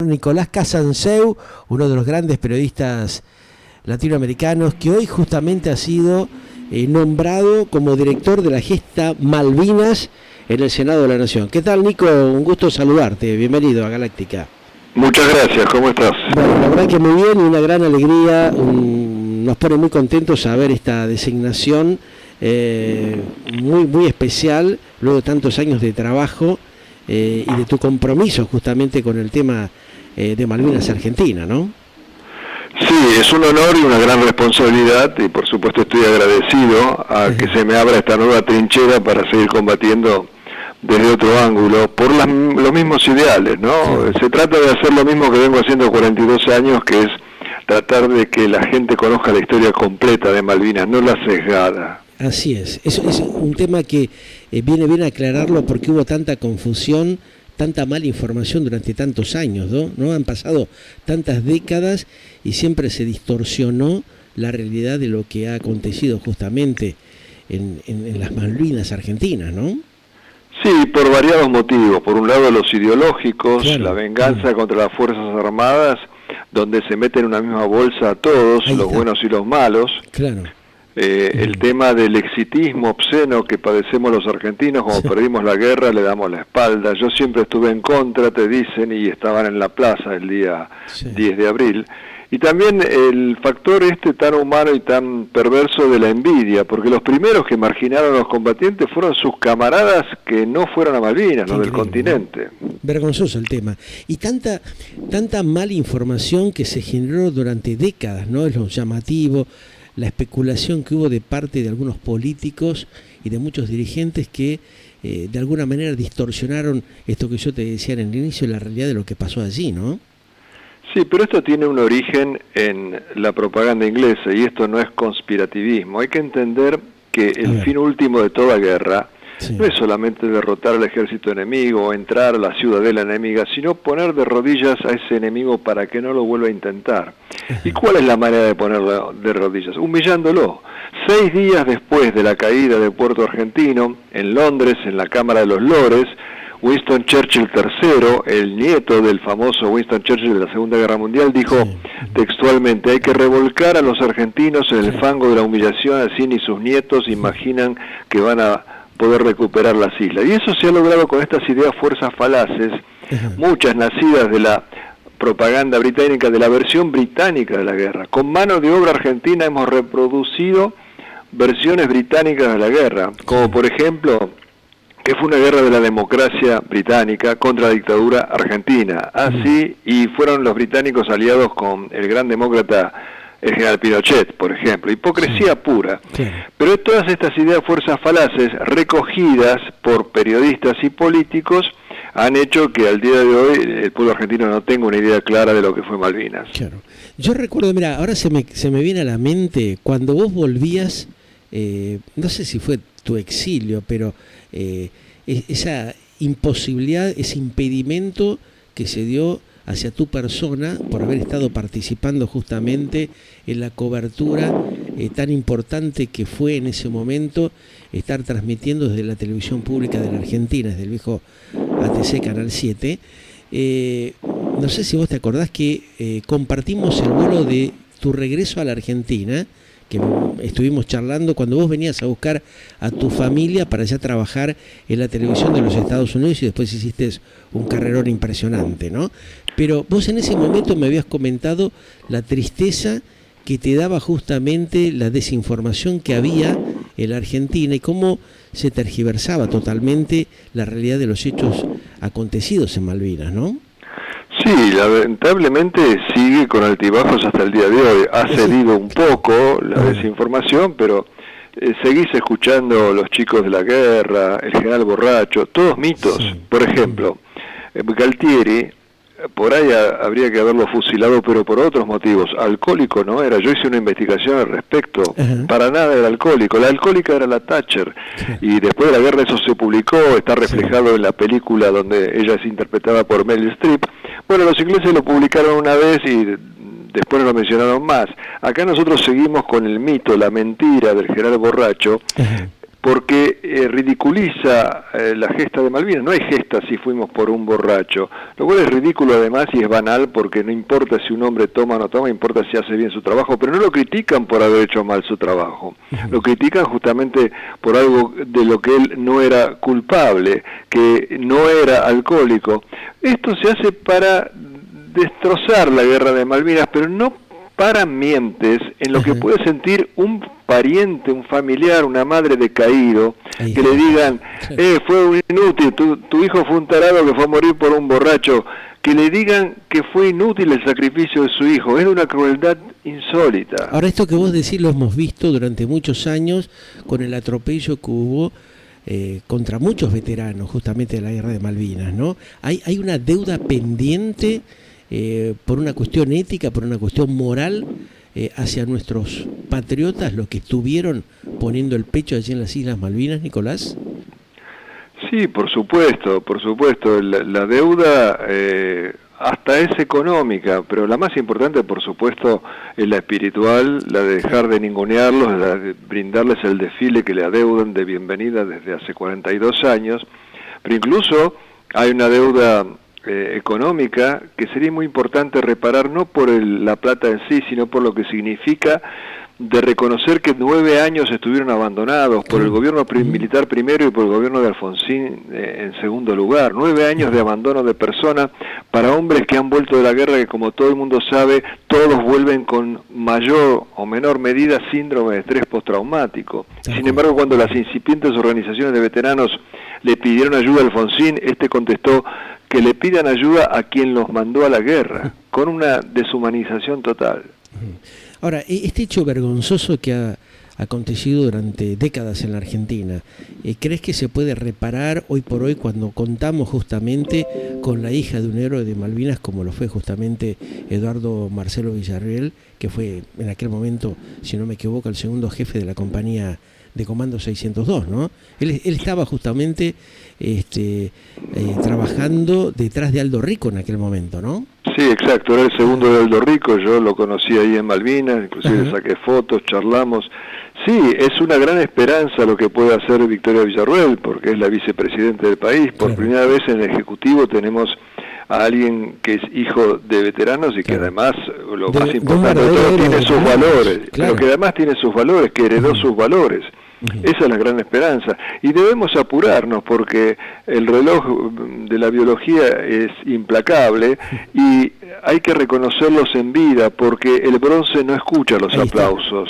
Nicolás Casanseu, uno de los grandes periodistas latinoamericanos, que hoy justamente ha sido nombrado como director de la gesta Malvinas en el Senado de la Nación. ¿Qué tal, Nico? Un gusto saludarte. Bienvenido a Galáctica. Muchas gracias, ¿cómo estás? Bueno, la verdad que muy bien y una gran alegría. Nos pone muy contentos saber esta designación muy especial, luego de tantos años de trabajo y de tu compromiso justamente con el tema de Malvinas Argentina, ¿no? Sí, es un honor y una gran responsabilidad y por supuesto estoy agradecido a que se me abra esta nueva trinchera para seguir combatiendo desde otro ángulo por los mismos ideales, ¿no? Sí. Se trata de hacer lo mismo que vengo haciendo 42 años, que es tratar de que la gente conozca la historia completa de Malvinas, no la sesgada. Así es un tema que viene bien aclararlo porque hubo tanta confusión, tanta mala información durante tantos años, ¿no? Han pasado tantas décadas y siempre se distorsionó la realidad de lo que ha acontecido justamente en las Malvinas Argentinas, ¿no? Sí, por variados motivos. Por un lado los ideológicos, claro, la venganza contra las Fuerzas Armadas, donde se meten en una misma bolsa a todos, los buenos y los malos. Claro. El tema del exitismo obsceno que padecemos los argentinos, como perdimos la guerra, le damos la espalda. Yo siempre estuve en contra, te dicen, y estaban en la plaza el día 10 de abril. Y también el factor tan humano y tan perverso de la envidia, porque los primeros que marginaron a los combatientes fueron sus camaradas que no fueron a Malvinas, los del continente. Vergonzoso el tema. Y tanta mala información que se generó durante décadas, ¿no? Es lo llamativo. La especulación que hubo de parte de algunos políticos y de muchos dirigentes que de alguna manera distorsionaron esto que yo te decía en el inicio, la realidad de lo que pasó allí, ¿no? Sí, pero esto tiene un origen en la propaganda inglesa y esto no es conspirativismo. Hay que entender que el fin último de toda guerra no es solamente derrotar al ejército enemigo o entrar a la ciudadela enemiga, sino poner de rodillas a ese enemigo para que no lo vuelva a intentar. ¿Y cuál es la manera de ponerlo de rodillas? Humillándolo. 6 días después de la caída de Puerto Argentino, en Londres, en la Cámara de los Lores, Winston Churchill III, el nieto del famoso Winston Churchill de la Segunda Guerra Mundial, dijo textualmente: hay que revolcar a los argentinos en el fango de la humillación, así ni sus nietos imaginan que van a poder recuperar las islas. Y eso se ha logrado con estas ideas fuerzas falaces, muchas nacidas de la propaganda británica, de la versión británica de la guerra. Con mano de obra argentina hemos reproducido versiones británicas de la guerra, como por ejemplo que fue una guerra de la democracia británica contra la dictadura argentina. Así, y fueron los británicos aliados con el gran demócrata, el general Pinochet, por ejemplo. Hipocresía pura. Pero todas estas ideas fuerzas falaces, recogidas por periodistas y políticos, han hecho que al día de hoy el pueblo argentino no tenga una idea clara de lo que fue Malvinas. Claro. Yo recuerdo, mira, ahora se me viene a la mente, cuando vos volvías, no sé si fue tu exilio, pero esa imposibilidad, ese impedimento que se dio hacia tu persona por haber estado participando justamente en la cobertura tan importante que fue en ese momento estar transmitiendo desde la televisión pública de la Argentina, desde el viejo ATC Canal 7. No sé si vos te acordás que compartimos el vuelo de tu regreso a la Argentina, que estuvimos charlando cuando vos venías a buscar a tu familia para ya trabajar en la televisión de los Estados Unidos y después hiciste un carrerón impresionante, ¿no? Pero vos en ese momento me habías comentado la tristeza que te daba justamente la desinformación que había en la Argentina y cómo se tergiversaba totalmente la realidad de los hechos acontecidos en Malvinas, ¿no? Sí, lamentablemente sigue con altibajos hasta el día de hoy. Ha cedido un poco la desinformación, pero seguís escuchando los chicos de la guerra, el general borracho, todos mitos. Por ejemplo, Galtieri, por ahí habría que haberlo fusilado, pero por otros motivos. Alcohólico no era. Yo hice una investigación al respecto. Para nada era alcohólico. La alcohólica era la Thatcher. Y después de la guerra eso se publicó, está reflejado en la película donde ella es interpretada por Meryl Streep. Bueno, los ingleses lo publicaron una vez y después no lo mencionaron más. Acá nosotros seguimos con el mito, la mentira del general borracho, porque ridiculiza la gesta de Malvinas. No hay gesta si fuimos por un borracho, lo cual es ridículo además y es banal, porque no importa si un hombre toma o no toma, importa si hace bien su trabajo, pero no lo critican por haber hecho mal su trabajo, lo critican justamente por algo de lo que él no era culpable, que no era alcohólico. Esto se hace para destrozar la guerra de Malvinas, pero no para mientes en lo que puede sentir un pariente, un familiar, una madre decaído, que le digan, fue un inútil, tu hijo fue un tarado que fue a morir por un borracho, que le digan que fue inútil el sacrificio de su hijo. Es de una crueldad insólita. Ahora, esto que vos decís lo hemos visto durante muchos años con el atropello que hubo contra muchos veteranos justamente de la guerra de Malvinas, ¿no? Hay una deuda pendiente por una cuestión ética, por una cuestión moral, hacia nuestros patriotas, los que estuvieron poniendo el pecho allí en las Islas Malvinas, Nicolás. Sí, por supuesto. La deuda hasta es económica, pero la más importante, por supuesto, es la espiritual, la de dejar de ningunearlos, la de brindarles el desfile que le adeudan de bienvenida desde hace 42 años, pero incluso hay una deuda económica que sería muy importante reparar, no por la plata en sí, sino por lo que significa de reconocer que 9 años estuvieron abandonados por el gobierno militar primero y por el gobierno de Alfonsín en segundo lugar. 9 años de abandono de personas para hombres que han vuelto de la guerra, que como todo el mundo sabe, todos vuelven con mayor o menor medida síndrome de estrés postraumático. Sin embargo, cuando las incipientes organizaciones de veteranos le pidieron ayuda a Alfonsín, este contestó que le pidan ayuda a quien los mandó a la guerra, con una deshumanización total. Ahora, este hecho vergonzoso que ha acontecido durante décadas en la Argentina, ¿crees que se puede reparar hoy por hoy cuando contamos justamente con la hija de un héroe de Malvinas, como lo fue justamente Eduardo Marcelo Villarreal, que fue en aquel momento, si no me equivoco, el segundo jefe de la compañía de Comando 602, ¿no? Él estaba justamente trabajando detrás de Aldo Rico en aquel momento, ¿no? Sí, exacto, era el segundo de Aldo Rico, yo lo conocí ahí en Malvinas, inclusive le saqué fotos, charlamos. Sí, es una gran esperanza lo que puede hacer Victoria Villarruel, porque es la vicepresidenta del país. Por primera vez en el Ejecutivo tenemos a alguien que es hijo de veteranos y que además, lo más importante de todo, tiene sus valores, pero que además tiene sus valores, que heredó sus valores. Esa es la gran esperanza. Y debemos apurarnos porque el reloj de la biología es implacable y hay que reconocerlos en vida porque el bronce no escucha los aplausos.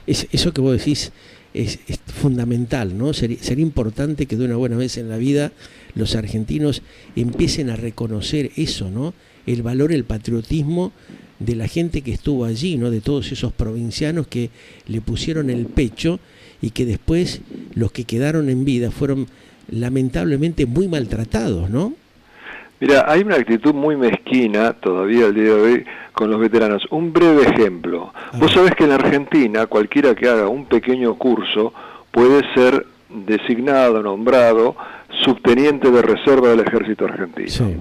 Eso que vos decís es fundamental, ¿no? Sería importante que de una buena vez en la vida los argentinos empiecen a reconocer eso, ¿no? El valor, el patriotismo de la gente que estuvo allí, ¿no? De todos esos provincianos que le pusieron el pecho y que después los que quedaron en vida fueron lamentablemente muy maltratados, ¿no? Mira, hay una actitud muy mezquina todavía al día de hoy con los veteranos. Un breve ejemplo. Vos sabés que en la Argentina cualquiera que haga un pequeño curso puede ser designado, nombrado subteniente de reserva del ejército argentino. Sí.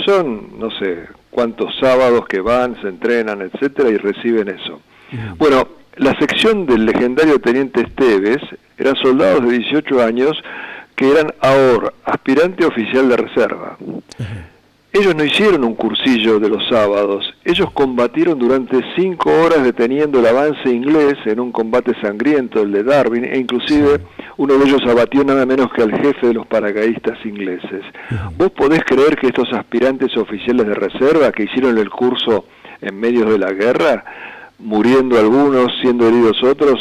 Son, no sé, cuántos sábados que van, se entrenan, etcétera, y reciben eso. Bueno, la sección del legendario teniente Esteves eran soldados de 18 años que eran ahora aspirante oficial de reserva. Ellos no hicieron un cursillo de los sábados, ellos combatieron durante 5 horas deteniendo el avance inglés en un combate sangriento, el de Darwin, e inclusive uno de ellos abatió nada menos que al jefe de los paracaidistas ingleses. ¿Vos podés creer que estos aspirantes oficiales de reserva que hicieron el curso en medio de la guerra, muriendo algunos, siendo heridos otros,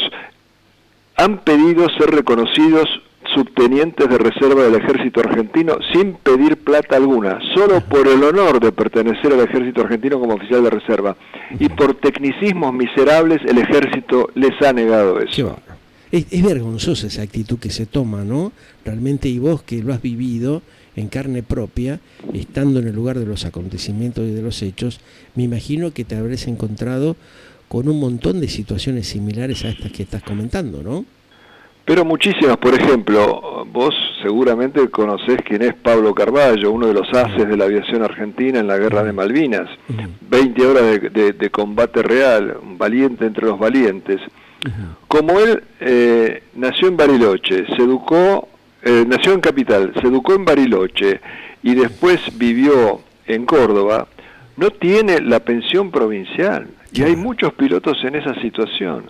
han pedido ser reconocidos subtenientes de reserva del ejército argentino sin pedir plata alguna, solo por el honor de pertenecer al ejército argentino como oficial de reserva? Y por tecnicismos miserables el ejército les ha negado eso. Es vergonzosa esa actitud que se toma, ¿no? Realmente, y vos que lo has vivido en carne propia, estando en el lugar de los acontecimientos y de los hechos, me imagino que te habrás encontrado con un montón de situaciones similares a estas que estás comentando, ¿no? Pero muchísimas. Por ejemplo, vos seguramente conocés quién es Pablo Carballo, uno de los ases de la aviación argentina en la guerra de Malvinas. 20 horas de combate real, un valiente entre los valientes. Como él nació en Bariloche, se educó, nació en Capital, se educó en Bariloche y después vivió en Córdoba, no tiene la pensión provincial. Y hay muchos pilotos en esa situación.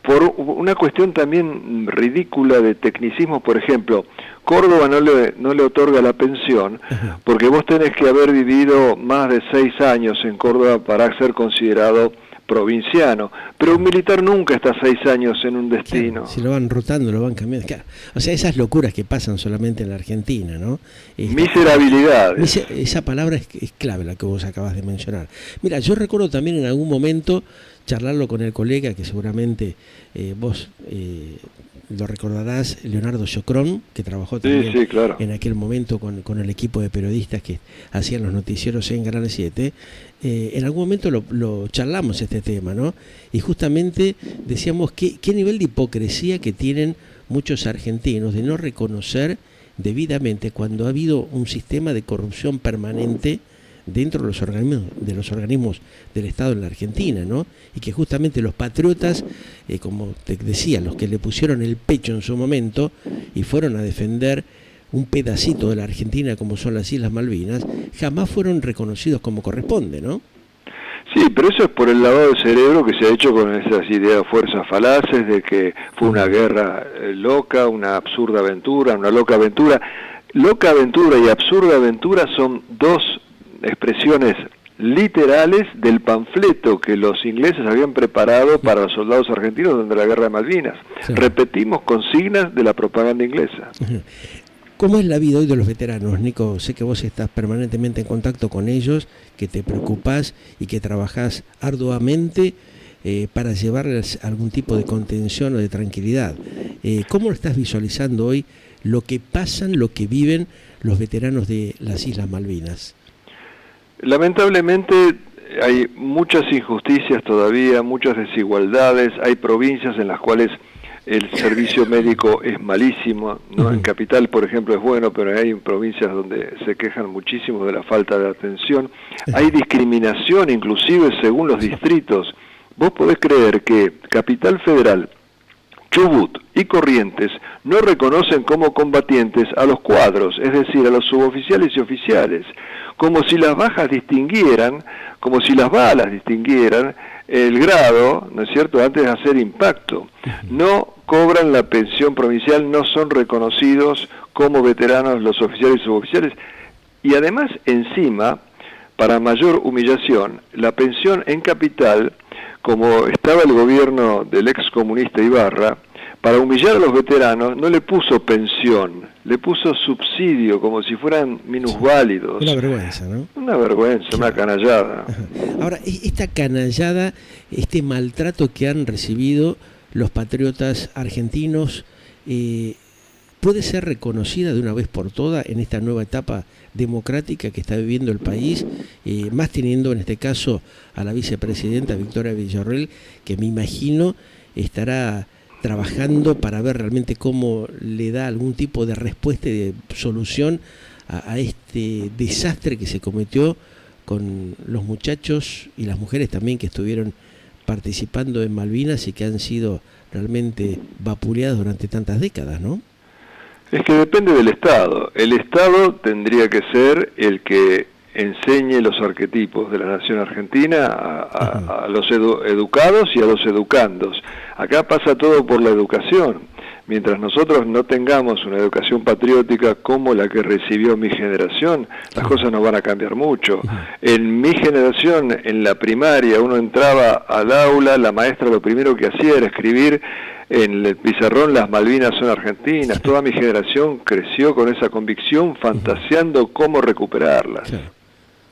Por una cuestión también ridícula de tecnicismo, por ejemplo, Córdoba no le otorga la pensión porque vos tenés que haber vivido más de 6 años en Córdoba para ser considerado provinciano, pero un militar nunca está 6 años en un destino. Claro, si lo van rotando, lo van cambiando. Claro. O sea, esas locuras que pasan solamente en la Argentina, ¿no? Miserabilidades. Esa palabra es clave, la que vos acabas de mencionar. Mira, yo recuerdo también en algún momento charlarlo con el colega, que seguramente vos lo recordarás, Leonardo Chocrón, que trabajó también claro, en aquel momento con el equipo de periodistas que hacían los noticieros en Canal 7. En algún momento lo charlamos este tema, ¿no? Y justamente decíamos qué nivel de hipocresía que tienen muchos argentinos de no reconocer debidamente cuando ha habido un sistema de corrupción permanente dentro de los organismos del Estado en la Argentina, ¿no? Y que justamente los patriotas, como te decía, los que le pusieron el pecho en su momento y fueron a defender un pedacito de la Argentina como son las Islas Malvinas, jamás fueron reconocidos como corresponde, ¿no? Sí, pero eso es por el lavado de cerebro que se ha hecho con esas ideas fuerzas falaces de que fue una guerra loca, una absurda aventura, una loca aventura. Loca aventura y absurda aventura son dos expresiones literales del panfleto que los ingleses habían preparado para los soldados argentinos durante la guerra de Malvinas. Sí. Repetimos consignas de la propaganda inglesa. ¿Cómo es la vida hoy de los veteranos, Nico? Sé que vos estás permanentemente en contacto con ellos, que te preocupás y que trabajás arduamente para llevarles algún tipo de contención o de tranquilidad. ¿Cómo lo estás visualizando hoy lo que pasan, lo que viven los veteranos de las Islas Malvinas? Lamentablemente hay muchas injusticias todavía, muchas desigualdades, hay provincias en las cuales el servicio médico es malísimo, ¿no? En Capital, por ejemplo, es bueno, pero hay provincias donde se quejan muchísimo de la falta de atención. Hay discriminación, inclusive, según los distritos. Vos podés creer que Capital Federal, Chubut y Corrientes no reconocen como combatientes a los cuadros, es decir, a los suboficiales y oficiales, como si las bajas distinguieran, como si las balas distinguieran el grado, ¿no es cierto?, antes de hacer impacto. No cobran la pensión provincial, no son reconocidos como veteranos los oficiales y suboficiales, y además, encima, para mayor humillación, la pensión en Capital, como estaba el gobierno del ex comunista Ibarra, para humillar a los veteranos no le puso pensión, le puso subsidio, como si fueran minusválidos. Una vergüenza, ¿no? Una vergüenza, sí. Una canallada. Ahora, esta canallada, este maltrato que han recibido los patriotas argentinos, ¿puede ser reconocida de una vez por todas en esta nueva etapa democrática que está viviendo el país, más teniendo en este caso a la vicepresidenta Victoria Villarroel, que me imagino estará trabajando para ver realmente cómo le da algún tipo de respuesta y de solución a este desastre que se cometió con los muchachos y las mujeres también que estuvieron participando en Malvinas y que han sido realmente vapuleados durante tantas décadas, ¿no? Es que depende del Estado. El Estado tendría que ser el que enseñe los arquetipos de la nación argentina a los educados y a los educandos. Acá pasa todo por la educación. Mientras nosotros no tengamos una educación patriótica como la que recibió mi generación, las cosas no van a cambiar mucho. En mi generación, en la primaria, uno entraba al aula, la maestra lo primero que hacía era escribir en el pizarrón: las Malvinas son argentinas. Toda mi generación creció con esa convicción, fantaseando cómo recuperarlas. Claro.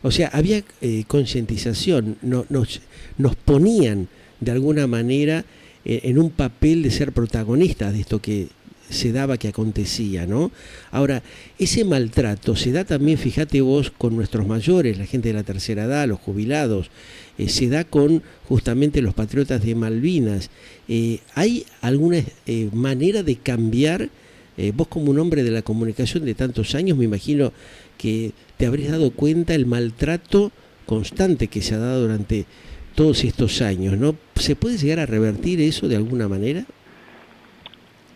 O sea, había concientización, nos ponían de alguna manera en un papel de ser protagonistas de esto que se daba, que acontecía, ¿no? Ahora, ese maltrato se da también, fíjate vos, con nuestros mayores, la gente de la tercera edad, los jubilados, se da con justamente los patriotas de Malvinas. ¿Hay alguna manera de cambiar? Vos, como un hombre de la comunicación de tantos años, me imagino que te habrías dado cuenta el maltrato constante que se ha dado durante todos estos años, ¿no? ¿Se puede llegar a revertir eso de alguna manera?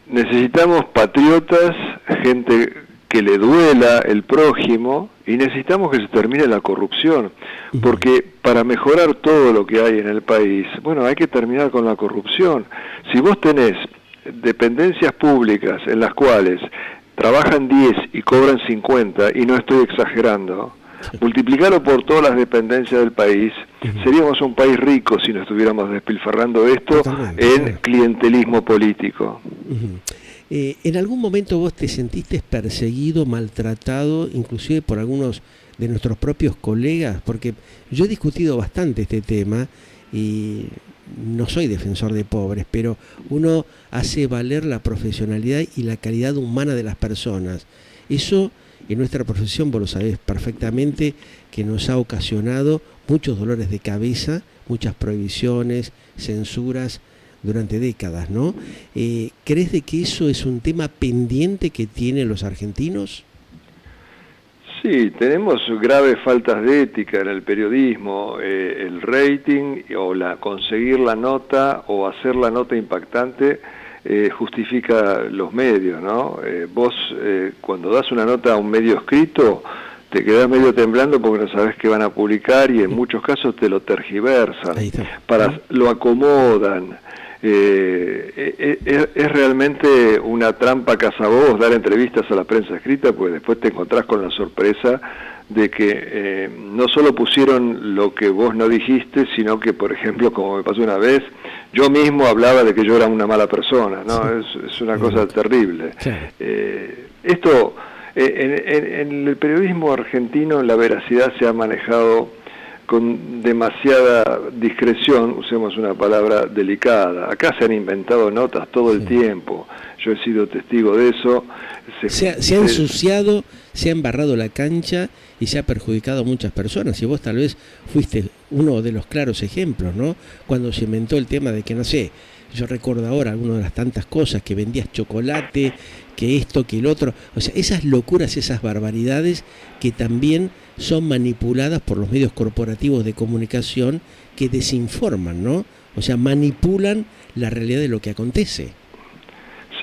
Necesitamos patriotas, gente que le duela el prójimo, y necesitamos que se termine la corrupción, porque para mejorar todo lo que hay en el país, bueno, hay que terminar con la corrupción. Si vos tenés dependencias públicas en las cuales trabajan 10 y cobran 50, y no estoy exagerando, multiplicarlo por todas las dependencias del país, seríamos un país rico si no estuviéramos despilfarrando esto en clientelismo político. ¿En algún momento vos te sentiste perseguido, maltratado, inclusive por algunos de nuestros propios colegas? Porque yo he discutido bastante este tema y no soy defensor de pobres, pero uno hace valer la profesionalidad y la calidad humana de las personas. Eso en nuestra profesión, vos lo sabés perfectamente, que nos ha ocasionado muchos dolores de cabeza, muchas prohibiciones, censuras durante décadas, ¿no? ¿Crees de que eso es un tema pendiente que tienen los argentinos? Sí, tenemos graves faltas de ética en el periodismo, el rating o conseguir la nota o hacer la nota impactante justifica los medios, ¿no? Vos cuando das una nota a un medio escrito te quedás medio temblando porque no sabés qué van a publicar y en muchos casos te lo tergiversan, lo acomodan. Es realmente una trampa cazabobos dar entrevistas a la prensa escrita, porque después te encontrás con la sorpresa de que no solo pusieron lo que vos no dijiste, sino que, por ejemplo, como me pasó una vez, yo mismo hablaba de que yo era una mala persona, ¿no? Es una cosa terrible. Esto, en el periodismo argentino, la veracidad se ha manejado con demasiada discreción, usemos una palabra delicada. Acá se han inventado notas todo el tiempo, yo he sido testigo de eso. Se ha ensuciado, se ha embarrado la cancha y se ha perjudicado a muchas personas, y vos tal vez fuiste uno de los claros ejemplos, ¿no? Cuando se inventó el tema de que, no sé, yo recuerdo ahora algunas de las tantas cosas, que vendías chocolate, que esto, que el otro, o sea, esas locuras, esas barbaridades que también son manipuladas por los medios corporativos de comunicación que desinforman, ¿no? O sea, manipulan la realidad de lo que acontece.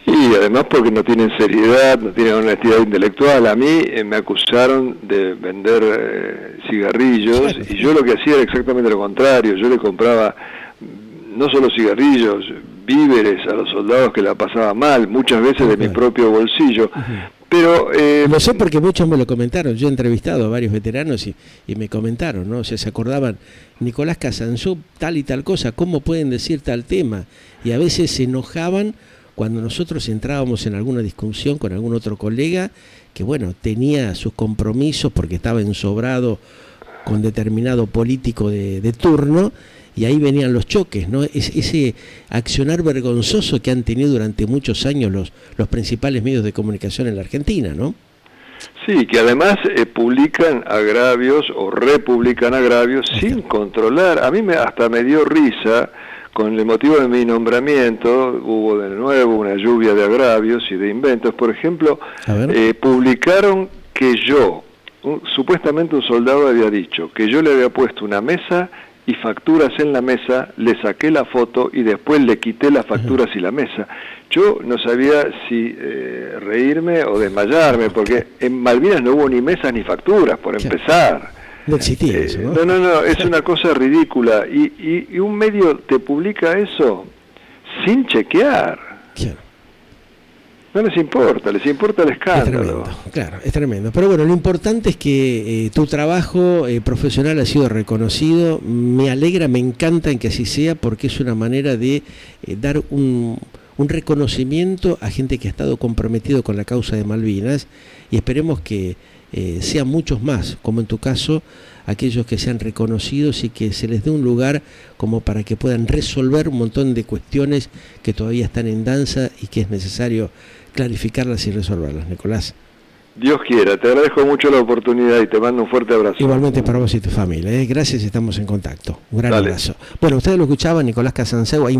Sí, además porque no tienen seriedad, no tienen honestidad intelectual. A mí me acusaron de vender cigarrillos, y yo lo que hacía era exactamente lo contrario. Yo le compraba no solo cigarrillos, víveres a los soldados que la pasaban mal, muchas veces de mi propio bolsillo. Pero lo sé porque muchos me lo comentaron. Yo he entrevistado a varios veteranos y me comentaron, ¿no? O sea, se acordaban, Nicolás Casanzú, tal y tal cosa, ¿cómo pueden decir tal tema? Y a veces se enojaban cuando nosotros entrábamos en alguna discusión con algún otro colega que, bueno, tenía sus compromisos porque estaba ensobrado con determinado político de turno, y ahí venían los choques, ¿no? Ese accionar vergonzoso que han tenido durante muchos años los principales medios de comunicación en la Argentina, ¿no? Sí, que además publican agravios o republican agravios sin controlar. A mí hasta me dio risa, con el motivo de mi nombramiento, hubo de nuevo una lluvia de agravios y de inventos. Por ejemplo, publicaron que supuestamente un soldado había dicho que yo le había puesto una mesa y facturas en la mesa, le saqué la foto y después le quité las facturas y la mesa. Yo no sabía si reírme o desmayarme, porque en Malvinas no hubo ni mesas ni facturas, por empezar. No existía eso, ¿no? No, es una cosa ridícula. Y un medio te publica eso sin chequear. No les importa el escándalo. Es tremendo. Pero bueno, lo importante es que tu trabajo profesional ha sido reconocido. Me alegra, me encanta en que así sea, porque es una manera de dar un reconocimiento a gente que ha estado comprometido con la causa de Malvinas, y esperemos que sean muchos más, como en tu caso, aquellos que sean reconocidos y que se les dé un lugar como para que puedan resolver un montón de cuestiones que todavía están en danza y que es necesario clarificarlas y resolverlas. Nicolás. Dios quiera, te agradezco mucho la oportunidad y te mando un fuerte abrazo. Igualmente para vos y tu familia. Gracias, estamos en contacto. Un gran abrazo. Bueno, ustedes lo escuchaban, Nicolás Casanzeu.